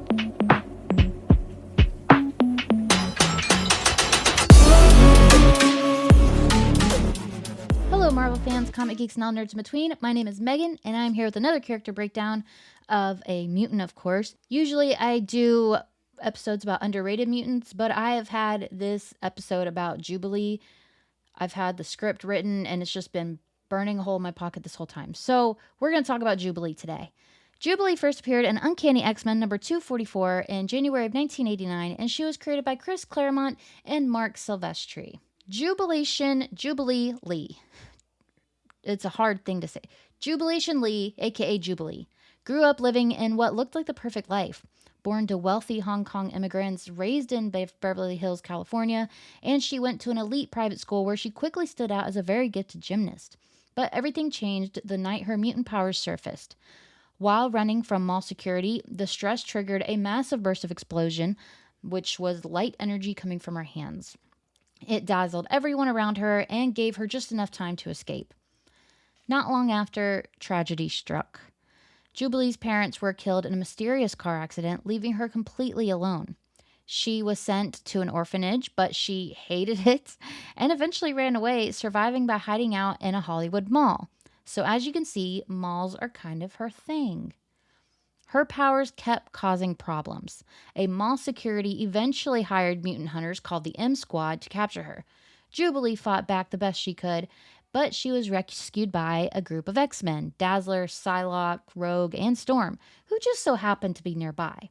Hello, Marvel fans, comic geeks, and all nerds in between. My name is Megan, and I'm here with another character breakdown of a mutant, of course. Usually I do episodes about underrated mutants, but I have had this episode about Jubilee. I've had the script written, and it's just been burning a hole in my pocket this whole time. So we're going to talk about Jubilee today. Jubilee first appeared in Uncanny X-Men number 244 in January of 1989, and she was created by Chris Claremont and Mark Silvestri. Jubilee Lee. It's a hard thing to say. Jubilation Lee, aka Jubilee, grew up living in what looked like the perfect life. Born to wealthy Hong Kong immigrants, raised in Beverly Hills, California, and she went to an elite private school where she quickly stood out as a very gifted gymnast. But everything changed the night her mutant powers surfaced. While running from mall security, the stress triggered a massive burst of explosion, which was light energy coming from her hands. It dazzled everyone around her and gave her just enough time to escape. Not long after, tragedy struck. Jubilee's parents were killed in a mysterious car accident, leaving her completely alone. She was sent to an orphanage, but she hated it and eventually ran away, surviving by hiding out in a Hollywood mall. So as you can see, malls are kind of her thing. Her powers kept causing problems. A mall security eventually hired mutant hunters called the M Squad to capture her. Jubilee fought back the best she could, but she was rescued by a group of X-Men, Dazzler, Psylocke, Rogue, and Storm, who just so happened to be nearby.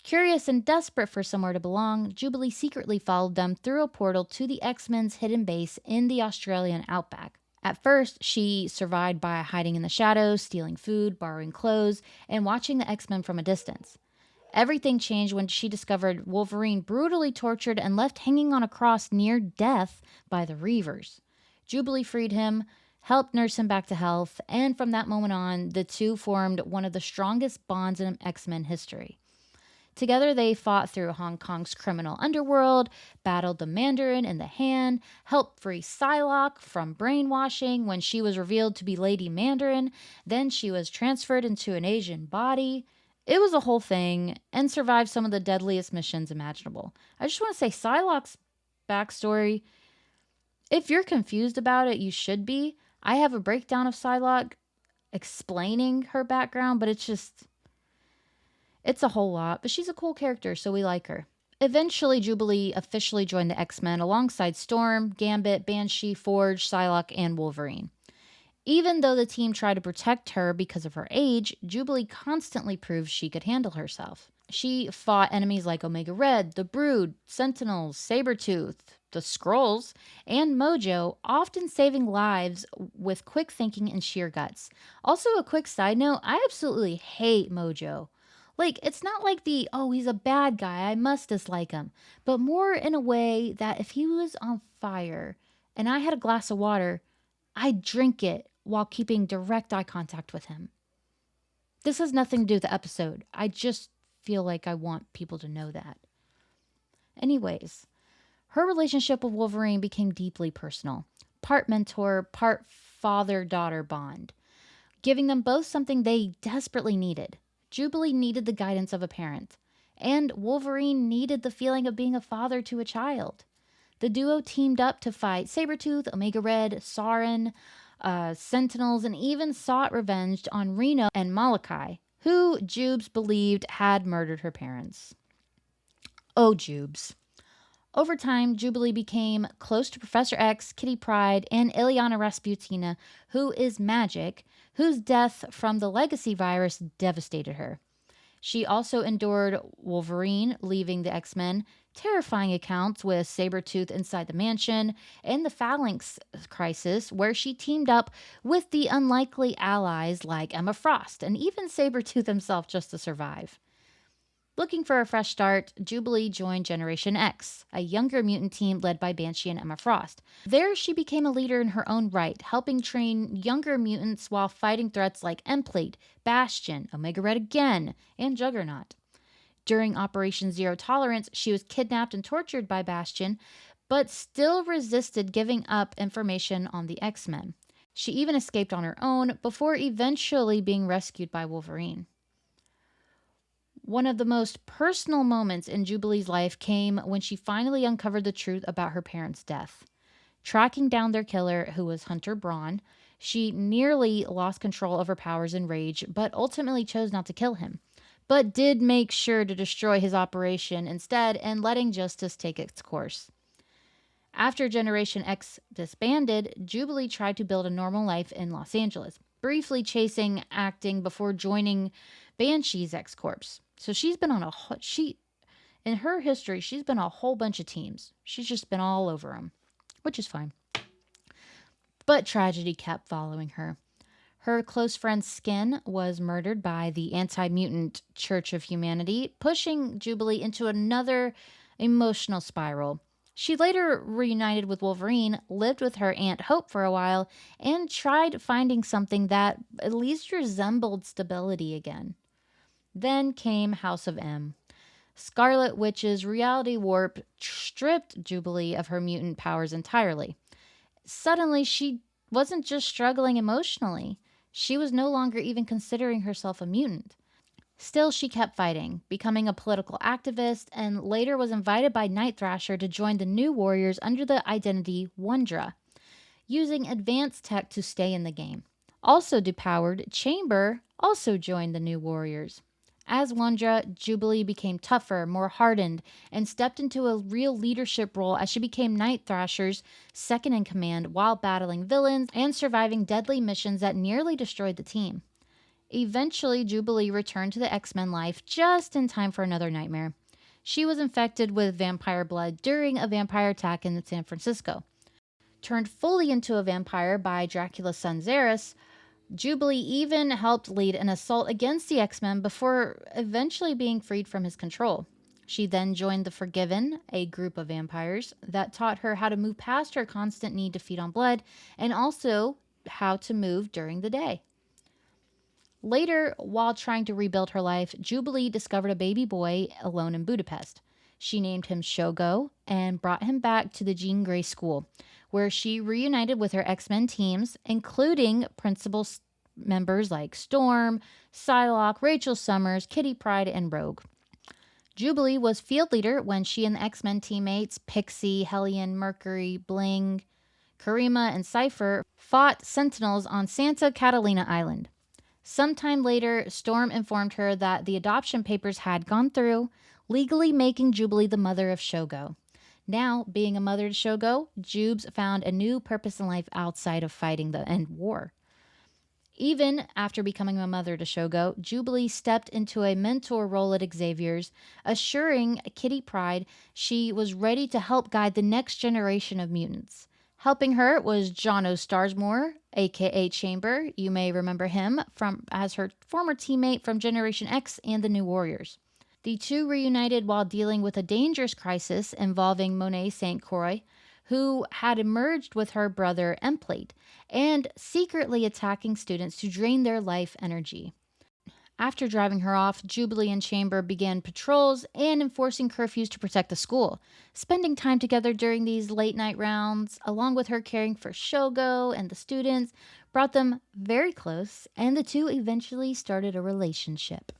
Curious and desperate for somewhere to belong, Jubilee secretly followed them through a portal to the X-Men's hidden base in the Australian outback. At first, she survived by hiding in the shadows, stealing food, borrowing clothes, and watching the X-Men from a distance. Everything changed when she discovered Wolverine brutally tortured and left hanging on a cross near death by the Reavers. Jubilee freed him, helped nurse him back to health, and from that moment on, the two formed one of the strongest bonds in X-Men history. Together, they fought through Hong Kong's criminal underworld, battled the Mandarin in the Hand, helped free Psylocke from brainwashing when she was revealed to be Lady Mandarin, then she was transferred into an Asian body. It was a whole thing, and survived some of the deadliest missions imaginable. I just want to say Psylocke's backstory, if you're confused about it, you should be. I have a breakdown of Psylocke explaining her background, but it's a whole lot. But she's a cool character, so we like her. Eventually, Jubilee officially joined the X-Men alongside Storm, Gambit, Banshee, Forge, Psylocke, and Wolverine. Even though the team tried to protect her because of her age, Jubilee constantly proved she could handle herself. She fought enemies like Omega Red, the Brood, Sentinels, Sabretooth, the Skrulls, and Mojo, often saving lives with quick thinking and sheer guts. Also, a quick side note, I absolutely hate Mojo. Like, it's not like he's a bad guy, I must dislike him, but more in a way that if he was on fire and I had a glass of water, I'd drink it while keeping direct eye contact with him. This has nothing to do with the episode. I just feel like I want people to know that. Anyways, her relationship with Wolverine became deeply personal. Part mentor, part father-daughter bond, giving them both something they desperately needed. Jubilee needed the guidance of a parent, and Wolverine needed the feeling of being a father to a child. The duo teamed up to fight Sabretooth, Omega Red, Sauron, Sentinels, and even sought revenge on Reno and Malachi, who Jubes believed had murdered her parents. Oh, Jubes. Over time, Jubilee became close to Professor X, Kitty Pryde, and Ileana Rasputina, who is magic, whose death from the legacy virus devastated her. She also endured Wolverine leaving the X-Men, terrifying accounts with Sabretooth inside the mansion, and the Phalanx crisis, where she teamed up with the unlikely allies like Emma Frost and even Sabretooth himself just to survive. Looking for a fresh start, Jubilee joined Generation X, a younger mutant team led by Banshee and Emma Frost. There, she became a leader in her own right, helping train younger mutants while fighting threats like Emplate, Bastion, Omega Red again, and Juggernaut. During Operation Zero Tolerance, she was kidnapped and tortured by Bastion, but still resisted giving up information on the X-Men. She even escaped on her own before eventually being rescued by Wolverine. One of the most personal moments in Jubilee's life came when she finally uncovered the truth about her parents' death. Tracking down their killer, who was Hunter Braun, she nearly lost control of her powers in rage, but ultimately chose not to kill him, but did make sure to destroy his operation instead and letting justice take its course. After Generation X disbanded, Jubilee tried to build a normal life in Los Angeles, briefly chasing acting before joining Banshee's X Corps. So she's been on she in her history, she's been on a whole bunch of teams. She's just been all over them, which is fine. But tragedy kept following her. Her close friend Skin was murdered by the anti mutant Church of Humanity, pushing Jubilee into another emotional spiral. She later reunited with Wolverine, lived with her Aunt Hope for a while, and tried finding something that at least resembled stability again. Then came House of M. Scarlet Witch's reality warp stripped Jubilee of her mutant powers entirely. Suddenly, she wasn't just struggling emotionally. She was no longer even considering herself a mutant. Still, she kept fighting, becoming a political activist, and later was invited by Night Thrasher to join the New Warriors under the identity Wondra, using advanced tech to stay in the game. Also depowered, Chamber also joined the New Warriors. As Wondra, Jubilee became tougher, more hardened, and stepped into a real leadership role as she became Night Thrasher's second in command while battling villains and surviving deadly missions that nearly destroyed the team. Eventually, Jubilee returned to the X-Men life just in time for another nightmare. She was infected with vampire blood during a vampire attack in San Francisco. Turned fully into a vampire by Dracula's son Xeris, Jubilee even helped lead an assault against the X-Men before eventually being freed from his control. She then joined the Forgiven, a group of vampires that taught her how to move past her constant need to feed on blood and also how to move during the day. Later, while trying to rebuild her life, Jubilee discovered a baby boy alone in Budapest. She named him Shogo and brought him back to the Jean Grey School, where she reunited with her X-Men teams, including principal members like Storm, Psylocke, Rachel Summers, Kitty Pryde, and Rogue. Jubilee was field leader when she and the X-Men teammates Pixie, Hellion, Mercury, Bling, Karima, and Cypher fought Sentinels on Santa Catalina Island. Sometime later, Storm informed her that the adoption papers had gone through, legally making Jubilee the mother of Shogo. Now, being a mother to Shogo, Jubes found a new purpose in life outside of fighting the end war. Even after becoming a mother to Shogo, Jubilee stepped into a mentor role at Xavier's, assuring Kitty Pryde she was ready to help guide the next generation of mutants. Helping her was Jono Starsmore, aka Chamber. You may remember him as her former teammate from Generation X and the New Warriors. The two reunited while dealing with a dangerous crisis involving Monet St. Croix, who had emerged with her brother Emplate, and secretly attacking students to drain their life energy. After driving her off, Jubilee and Chamber began patrols and enforcing curfews to protect the school, spending time together during these late night rounds, along with her caring for Shogo and the students, brought them very close, and the two eventually started a relationship.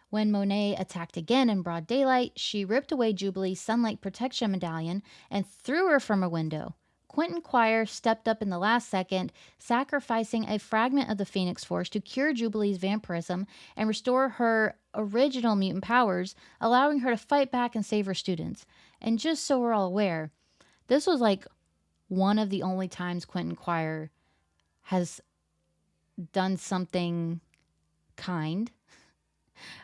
When Monet attacked again in broad daylight, she ripped away Jubilee's sunlight protection medallion and threw her from a window. Quentin Quire stepped up in the last second, sacrificing a fragment of the Phoenix Force to cure Jubilee's vampirism and restore her original mutant powers, allowing her to fight back and save her students. And just so we're all aware, this was like one of the only times Quentin Quire has done something kind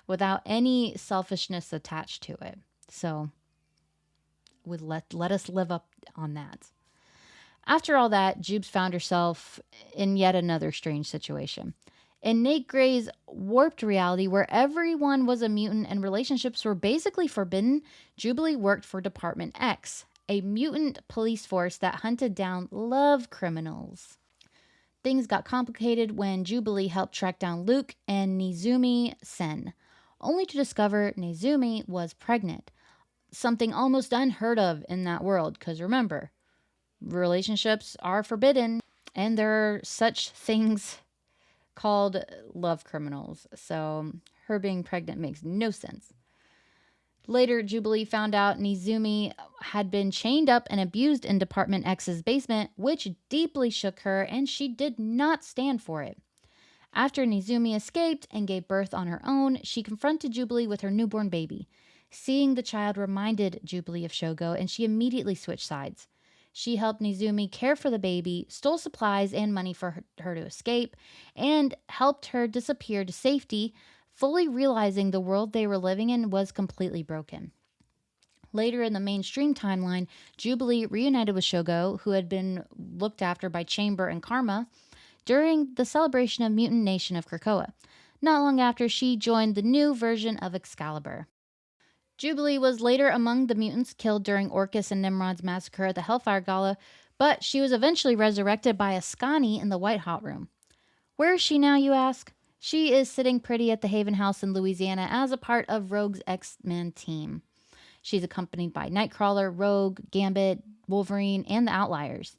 without any selfishness attached to it. So let us live up on that. After all that, Jubes found herself in yet another strange situation. In Nate Gray's warped reality, where everyone was a mutant and relationships were basically forbidden, Jubilee worked for Department X, a mutant police force that hunted down love criminals. Things got complicated when Jubilee helped track down Luke and Nizumi Sen, only to discover Nizumi was pregnant. Something almost unheard of in that world, because remember, relationships are forbidden, and there are such things called love criminals. So Her being pregnant makes no sense. Later, Jubilee found out Nizumi had been chained up and abused in Department X's basement, which deeply shook her, and she did not stand for it. After Nizumi escaped and gave birth on her own, she confronted Jubilee with her newborn baby. Seeing the child reminded Jubilee of Shogo, and she immediately switched sides. She helped Nizumi care for the baby, stole supplies and money for her to escape, and helped her disappear to safety, fully realizing the world they were living in was completely broken. Later in the mainstream timeline, Jubilee reunited with Shogo, who had been looked after by Chamber and Karma, during the celebration of Mutant Nation of Krakoa. Not long after, she joined the new version of Excalibur. Jubilee was later among the mutants killed during Orcus and Nimrod's massacre at the Hellfire Gala, but she was eventually resurrected by Ascani in the White Hot Room. Where is she now, you ask? She is sitting pretty at the Haven House in Louisiana as a part of Rogue's X-Men team. She's accompanied by Nightcrawler, Rogue, Gambit, Wolverine, and the Outliers.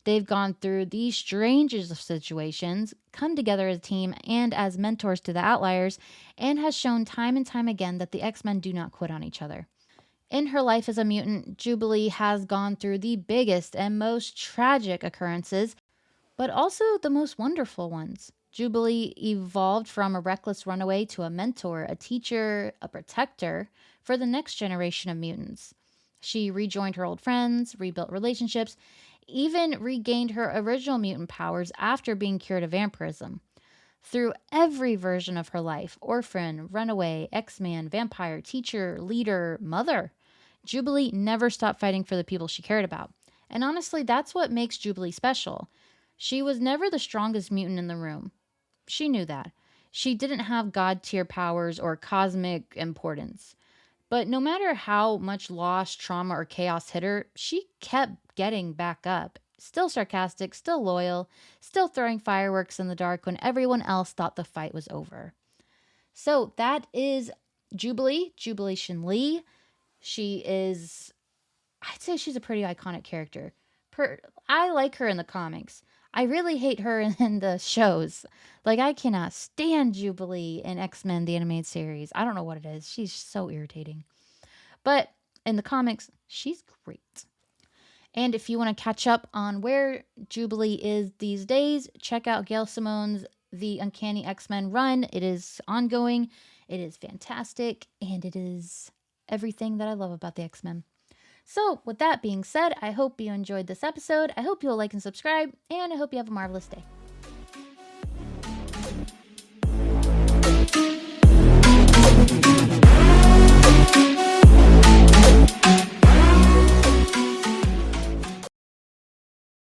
They've gone through the strangest of situations, come together as a team and as mentors to the Outliers, and has shown time and time again that the X-Men do not quit on each other. In her life as a mutant, Jubilee has gone through the biggest and most tragic occurrences, but also the most wonderful ones. Jubilee evolved from a reckless runaway to a mentor, a teacher, a protector for the next generation of mutants. She rejoined her old friends, rebuilt relationships, even regained her original mutant powers after being cured of vampirism. Through every version of her life, orphan, runaway, X-Man, vampire, teacher, leader, mother, Jubilee never stopped fighting for the people she cared about. And honestly, that's what makes Jubilee special. She was never the strongest mutant in the room. She knew that. She didn't have god-tier powers or cosmic importance. But no matter how much loss, trauma, or chaos hit her, she kept getting back up. Still sarcastic, still loyal, still throwing fireworks in the dark when everyone else thought the fight was over. So that is Jubilee, Jubilation Lee. I'd say she's a pretty iconic character. I like her in the comics. I really hate her in the shows. Like, I cannot stand Jubilee in X-Men, the animated series. I don't know what it is. She's so irritating. But in the comics, she's great. And if you want to catch up on where Jubilee is these days, check out Gail Simone's The Uncanny X-Men run. It is ongoing. It is fantastic. And it is everything that I love about the X-Men. So, with that being said, I hope you enjoyed this episode. I hope you'll like and subscribe, and I hope you have a marvelous day.